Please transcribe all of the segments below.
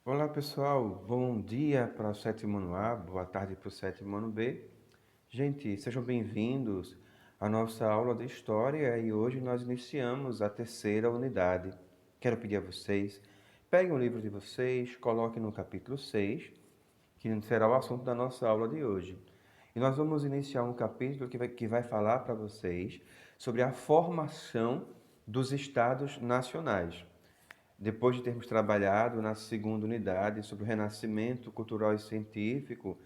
Olá pessoal, bom dia para o sétimo ano A, boa tarde para o sétimo ano B. Gente, sejam bem-vindos à nossa aula de História e hoje nós iniciamos a terceira unidade. Quero pedir a vocês, peguem o livro de vocês, coloquem no capítulo 6, que será o assunto da nossa aula de hoje. E nós vamos iniciar um capítulo que vai falar para vocês sobre a formação dos estados nacionais. Depois de termos trabalhado na segunda unidade sobre o renascimento cultural e científico,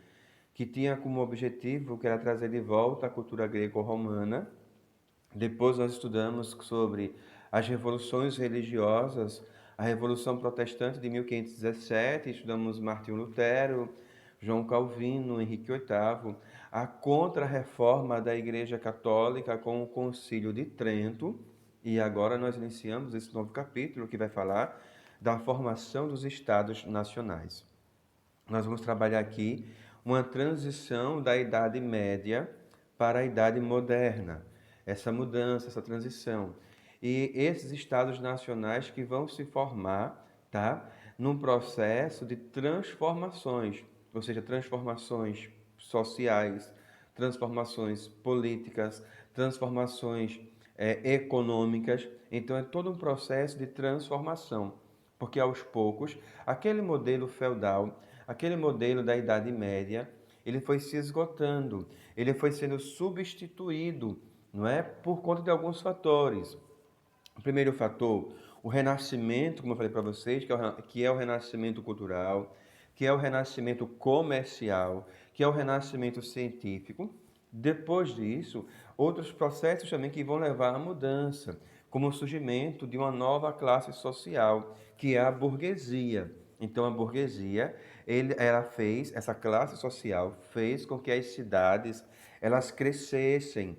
que tinha como objetivo que era trazer de volta a cultura greco-romana, depois nós estudamos sobre as revoluções religiosas, a Revolução Protestante de 1517, estudamos Martinho Lutero, João Calvino, Henrique VIII, a Contra-Reforma da Igreja Católica com o Concílio de Trento, e agora nós iniciamos esse novo capítulo que vai falar da formação dos Estados Nacionais. Nós vamos trabalhar aqui uma transição da Idade Média para a Idade Moderna. Essa mudança, essa transição. E esses estados nacionais que vão se formar, tá? Num processo de transformações, ou seja, transformações sociais, transformações políticas, transformações econômicas. Então é todo um processo de transformação, porque aos poucos aquele modelo feudal, aquele modelo da Idade Média, ele foi se esgotando, ele foi sendo substituído, não é, por conta de alguns fatores. O primeiro fator, o renascimento, como eu falei para vocês, que é o renascimento cultural, que é o renascimento comercial, que é o renascimento científico. Depois disso, outros processos também que vão levar à mudança, como o surgimento de uma nova classe social, que é a burguesia. Então, a burguesia, ela fez, essa classe social fez com que as cidades elas crescessem,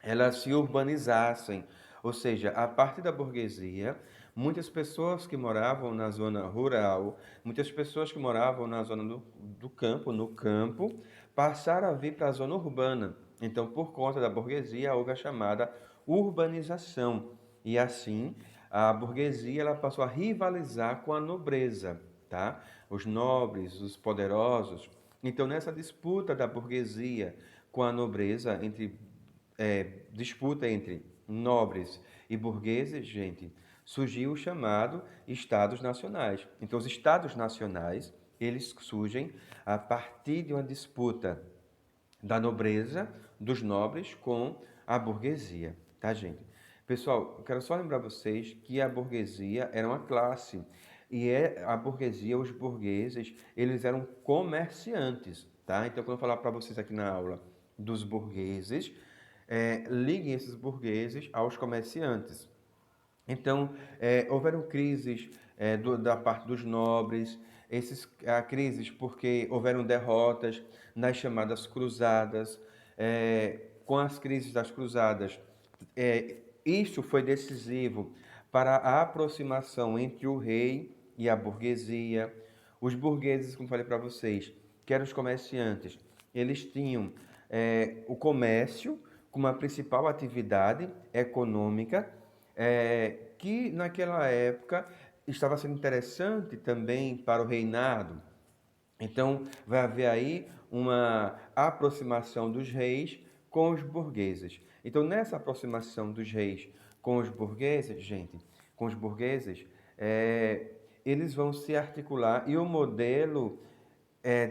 elas se urbanizassem, ou seja, a partir da burguesia, muitas pessoas que moravam na zona rural, muitas pessoas que moravam na zona do campo, no campo, passaram a vir para a zona urbana. Então, por conta da burguesia, houve a chamada urbanização. E assim, a burguesia ela passou a rivalizar com a nobreza, tá? Os nobres, os poderosos. Então, nessa disputa da burguesia com a nobreza, disputa entre nobres e burgueses, gente, surgiu o chamado Estados Nacionais. Então, os Estados Nacionais, eles surgem a partir de uma disputa da nobreza, dos nobres, com a burguesia, tá, gente? Pessoal, eu quero só lembrar vocês que a burguesia era uma classe, e a burguesia, os burgueses, eles eram comerciantes, tá? Então, quando eu falar para vocês aqui na aula dos burgueses, liguem esses burgueses aos comerciantes. Então, houveram crises da parte dos nobres, crises porque houveram derrotas nas chamadas cruzadas. Com as crises das cruzadas, isso foi decisivo para a aproximação entre o rei e a burguesia. Os burgueses, como falei para vocês, que eram os comerciantes, eles tinham o comércio como a principal atividade econômica, que naquela época estava sendo interessante também para o reinado. Então, vai haver aí uma aproximação dos reis com os burgueses. Então, nessa aproximação dos reis com os burgueses, gente, com os burgueses, eles vão se articular e o modelo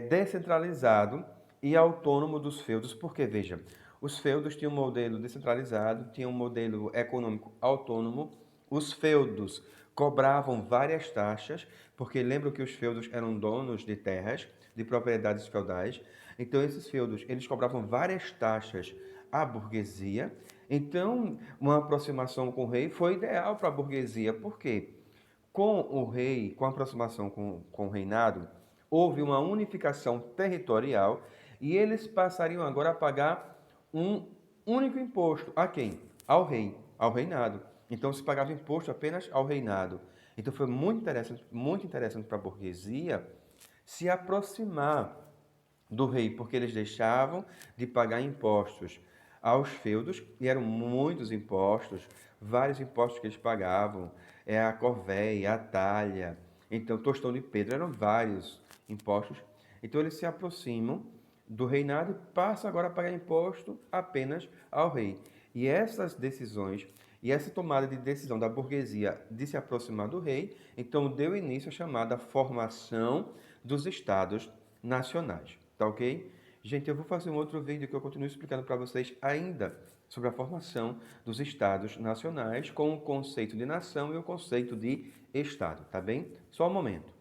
descentralizado e autônomo dos feudos, porque, veja, os feudos tinham um modelo descentralizado, tinham um modelo econômico autônomo, os feudos cobravam várias taxas, porque lembram que os feudos eram donos de terras, de propriedades feudais, então esses feudos, eles cobravam várias taxas à burguesia, então uma aproximação com o rei foi ideal para a burguesia, por quê? Com o rei, com a aproximação com o reinado, houve uma unificação territorial e eles passariam agora a pagar um único imposto. A quem? Ao rei, ao reinado. Então se pagava imposto apenas ao reinado. Então foi muito interessante para a burguesia se aproximar do rei, porque eles deixavam de pagar impostos aos feudos, e eram muitos impostos, vários impostos que eles pagavam, a corvéia, a talha, Então, Tostão de Pedro eram vários impostos. Então, eles se aproximam do reinado e passam agora a pagar imposto apenas ao rei. E essas decisões e essa tomada de decisão da burguesia de se aproximar do rei, então deu início à chamada formação dos estados nacionais. Tá ok? Gente, eu vou fazer um outro vídeo que eu continuo explicando para vocês ainda sobre a formação dos estados nacionais com o conceito de nação e o conceito de estado, tá bem? Só um momento.